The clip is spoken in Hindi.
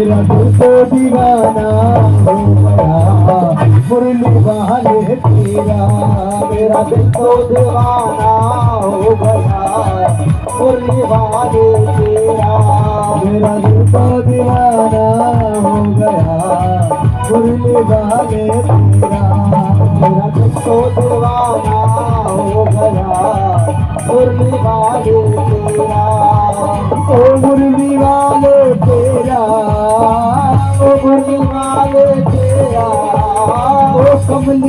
मेरा दिल तो दीवाना हो गया मुरली वाले तेरा। मेरा दिल तो दीवाना हो गया मुरली वाले तेरा। मेरा दिल तो दीवाना हो गया मुरली वाले तेरा। मेरा दिल तो दीवाना हो गया मुरली वाले तेरा। ओ मुरली वाले तेरा, ओ मुरली वाले तेरा, ओ कमली